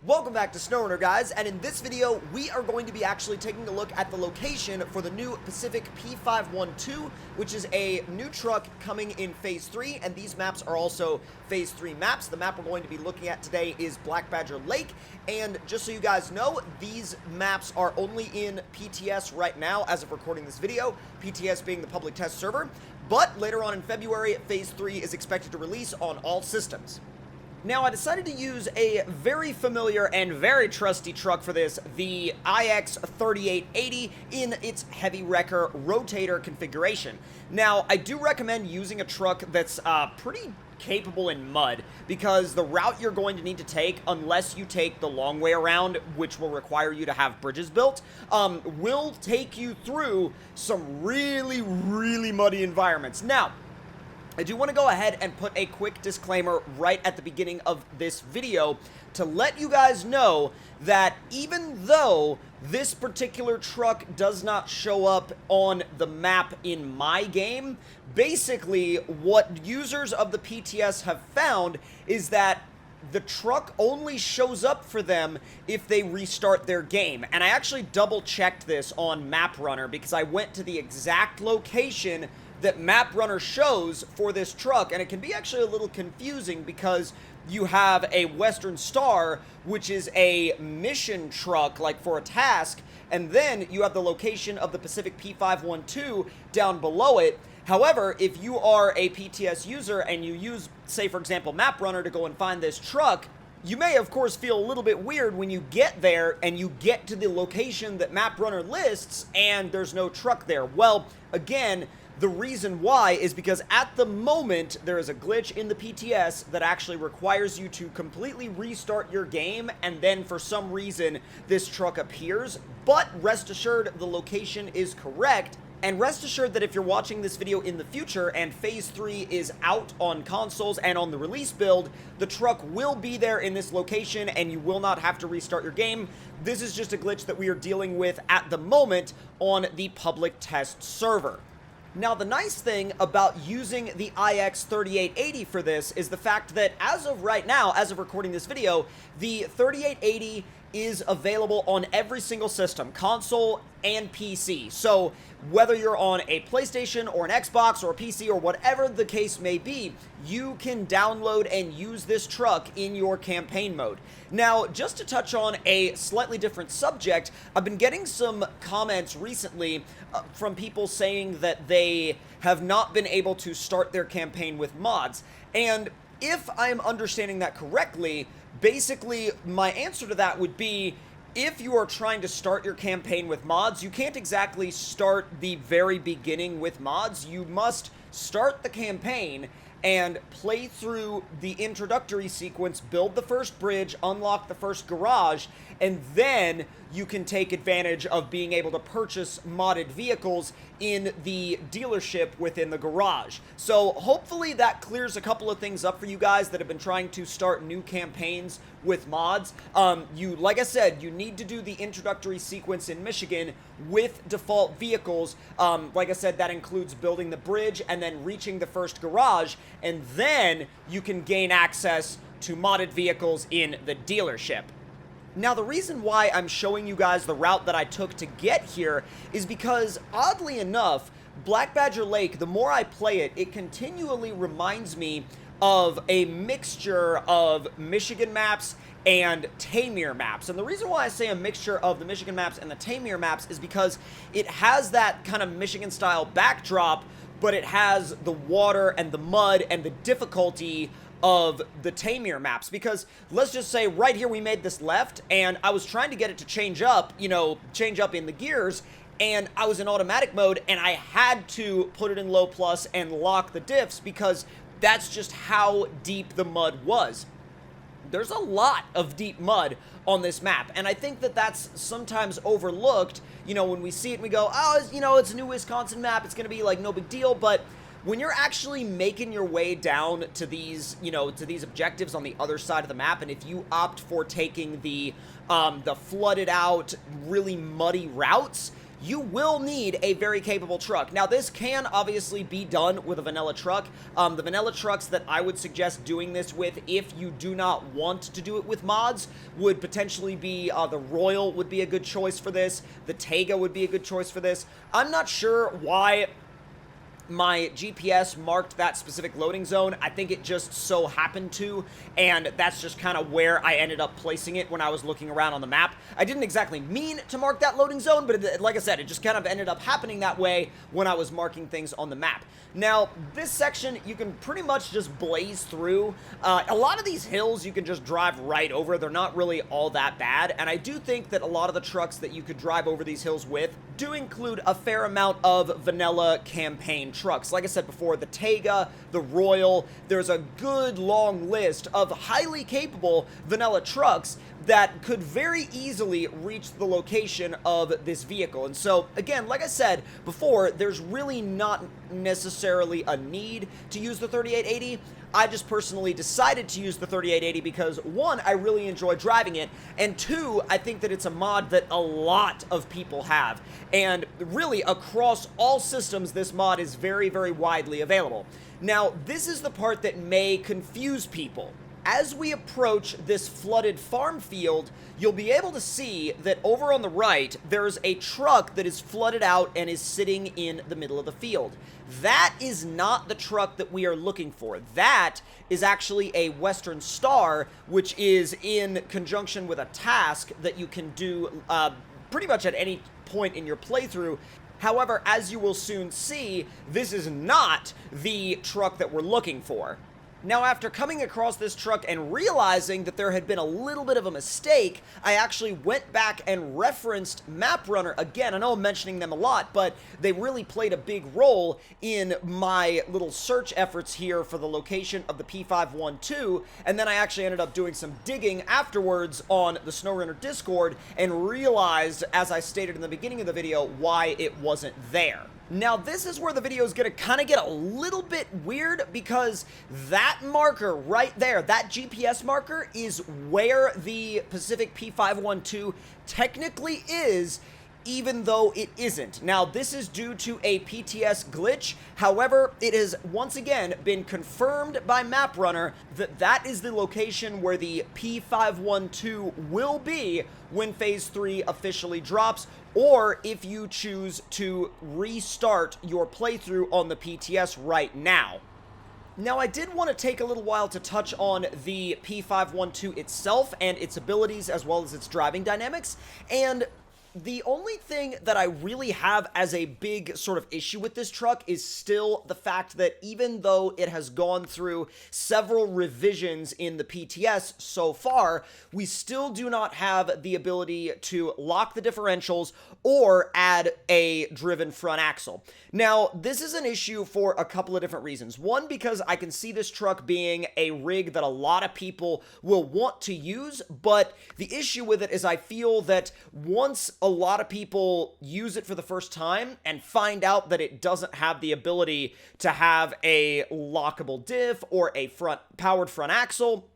Welcome back to SnowRunner, guys, and in this video, we are going to be actually taking a look at the location for the new Pacific P512, which is a new truck coming in Phase 3, and these maps are also Phase 3 maps. The map we're going to be looking at today is Black Badger Lake, and just so you guys know, these maps are only in PTS right now as of recording this video, PTS being the public test server, but later on in February, Phase 3 is expected to release on all systems. Now, I decided to use a very familiar and very trusty truck for this, the IX3880 in its heavy wrecker rotator configuration. Now, I do recommend using a truck that's pretty capable in mud, because the route you're going to need to take, unless you take the long way around, which will require you to have bridges built, will take you through some really muddy environments. Now, I do want to go ahead and put a quick disclaimer right at the beginning of this video to let you guys know that even though this particular truck does not show up on the map in my game, basically what users of the PTS have found is that the truck only shows up for them if they restart their game. And I actually double-checked this on MapRunner because I went to the exact location that MapRunner shows for this truck, and it can be actually a little confusing because you have a Western Star, which is a mission truck, like for a task, and then you have the location of the Pacific P512 down below it. However, if you are a PTS user and you use, say for example, MapRunner to go and find this truck, you may of course feel a little bit weird when you get there and you get to the location that MapRunner lists and there's no truck there. Well, again, the reason why is because at the moment, there is a glitch in the PTS that actually requires you to completely restart your game, and then for some reason, this truck appears. But rest assured, the location is correct, and rest assured that if you're watching this video in the future and Phase 3 is out on consoles and on the release build, the truck will be there in this location and you will not have to restart your game. This is just a glitch that we are dealing with at the moment on the public test server. Now, the nice thing about using the IX3880 for this is the fact that as of right now, as of recording this video, the 3880 is available on every single system, console and PC. So whether you're on a PlayStation or an Xbox or a PC or whatever the case may be, you can download and use this truck in your campaign mode. Now, just to touch on a slightly different subject, I've been getting some comments recently from people saying that they have not been able to start their campaign with mods. And if I'm understanding that correctly, basically my answer to that would be, if you are trying to start your campaign with mods, you can't exactly start the very beginning with mods. You must start the campaign and play through the introductory sequence, build the first bridge, unlock the first garage, and then you can take advantage of being able to purchase modded vehicles in the dealership within the garage. So hopefully that clears a couple of things up for you guys that have been trying to start new campaigns with mods. Like I said, you need to do the introductory sequence in Michigan with default vehicles. Like I said, that includes building the bridge and then reaching the first garage, and then you can gain access to modded vehicles in the dealership. Now, the reason why I'm showing you guys the route that I took to get here is because, oddly enough, Black Badger Lake, the more I play it, it continually reminds me of a mixture of Michigan maps and Tamir maps. And the reason why I say a mixture of the Michigan maps and the Tamir maps is because it has that kind of Michigan-style backdrop, but it has the water and the mud and the difficulty of the Tamir maps. Because let's just say right here we made this left and I was trying to get it to change up, change up in the gears, and I was in automatic mode and I had to put it in low plus and lock the diffs because that's just how deep the mud was. There's a lot of deep mud on this map, and I think that that's sometimes overlooked. When we see it and we go, oh, it's a new Wisconsin map, it's gonna be like no big deal, but when you're actually making your way down to these, to these objectives on the other side of the map, and if you opt for taking the flooded out, really muddy routes, you will need a very capable truck. Now, this can obviously be done with a vanilla truck. The vanilla trucks that I would suggest doing this with, if you do not want to do it with mods, would potentially be the Royal would be a good choice for this. The Tega would be a good choice for this. I'm not sure why my GPS marked that specific loading zone. I think it just so happened to, and that's just kind of where I ended up placing it when I was looking around on the map. I didn't exactly mean to mark that loading zone, but like I said, it just kind of ended up happening that way when I was marking things on the map. Now, this section, you can pretty much just blaze through. A lot of these hills you can just drive right over. They're not really all that bad, and I do think that a lot of the trucks that you could drive over these hills with do include a fair amount of vanilla campaign trucks. Like I said before, the Tega, the Royal, there's a good long list of highly capable vanilla trucks that could very easily reach the location of this vehicle. And so, again, like I said before, there's really not necessarily a need to use the 3880. I just personally decided to use the 3880 because, one, I really enjoy driving it, and two, I think that it's a mod that a lot of people have. And really, across all systems, this mod is very, very widely available. Now, this is the part that may confuse people. As we approach this flooded farm field, you'll be able to see that over on the right, there's a truck that is flooded out and is sitting in the middle of the field. That is not the truck that we are looking for. That is actually a Western Star, which is in conjunction with a task that you can do pretty much at any point in your playthrough. However, as you will soon see, this is not the truck that we're looking for. Now, after coming across this truck and realizing that there had been a little bit of a mistake, I actually went back and referenced MapRunner again. I know I'm mentioning them a lot, but they really played a big role in my little search efforts here for the location of the P512, and then I actually ended up doing some digging afterwards on the SnowRunner Discord and realized, as I stated in the beginning of the video, why it wasn't there. Now, this is where the video is going to kind of get a little bit weird, because that marker right there, that GPS marker, is where the Pacific P512 technically is, even though it isn't. Now, this is due to a PTS glitch. However, it has once again been confirmed by MapRunner that that is the location where the P512 will be when Phase 3 officially drops, or if you choose to restart your playthrough on the PTS right now. Now, I did want to take a little while to touch on the P512 itself and its abilities as well as its driving dynamics, and the only thing that I really have as a big sort of issue with this truck is still the fact that even though it has gone through several revisions in the PTS so far, we still do not have the ability to lock the differentials or add a driven front axle. Now, this is an issue for a couple of different reasons. One, because I can see this truck being a rig that a lot of people will want to use, but the issue with it is I feel that once a lot of people use it for the first time and find out that it doesn't have the ability to have a lockable diff or a powered front axle,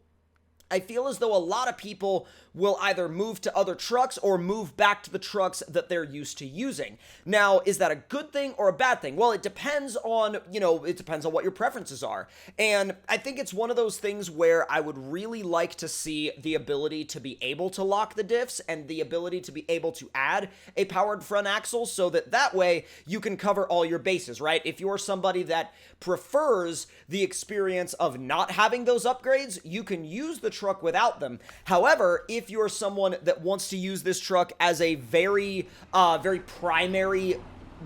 I feel as though a lot of people will either move to other trucks or move back to the trucks that they're used to using. Now, is that a good thing or a bad thing? Well, it depends on, it depends on what your preferences are. And I think it's one of those things where I would really like to see the ability to be able to lock the diffs and the ability to be able to add a powered front axle, so that way you can cover all your bases, right? If you're somebody that prefers the experience of not having those upgrades, you can use the truck without them. However, if you're someone that wants to use this truck as a very primary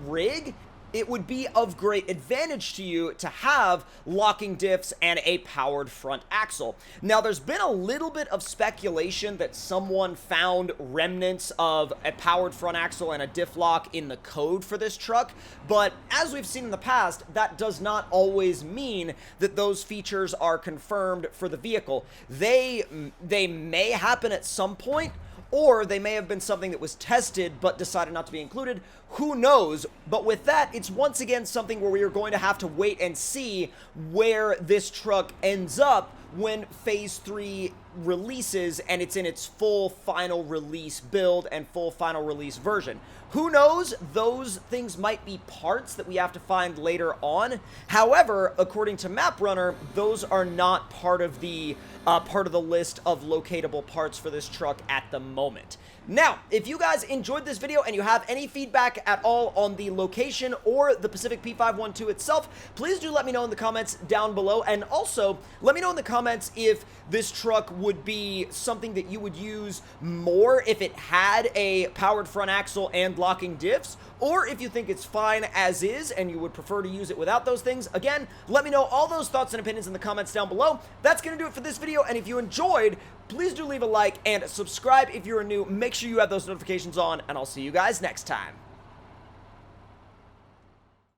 rig, it would be of great advantage to you to have locking diffs and a powered front axle. Now, there's been a little bit of speculation that someone found remnants of a powered front axle and a diff lock in the code for this truck, but as we've seen in the past, that does not always mean that those features are confirmed for the vehicle. They may happen at some point, or they may have been something that was tested but decided not to be included. Who knows? But with that, it's once again something where we are going to have to wait and see where this truck ends up when Phase 3 releases and it's in its full final release build and full final release version. Who knows? Those things might be parts that we have to find later on. However, according to MapRunner, those are not part of the list of locatable parts for this truck at the moment. Now, if you guys enjoyed this video and you have any feedback at all on the location or the Pacific P512 itself, please do let me know in the comments down below. And also, let me know in the comments if this truck would be something that you would use more if it had a powered front axle and locking diffs, or if you think it's fine as is and you would prefer to use it without those things. Again, let me know all those thoughts and opinions in the comments down below. That's going to do it for this video, and if you enjoyed, please do leave a like and subscribe if you're new. Make sure you have those notifications on, and I'll see you guys next time.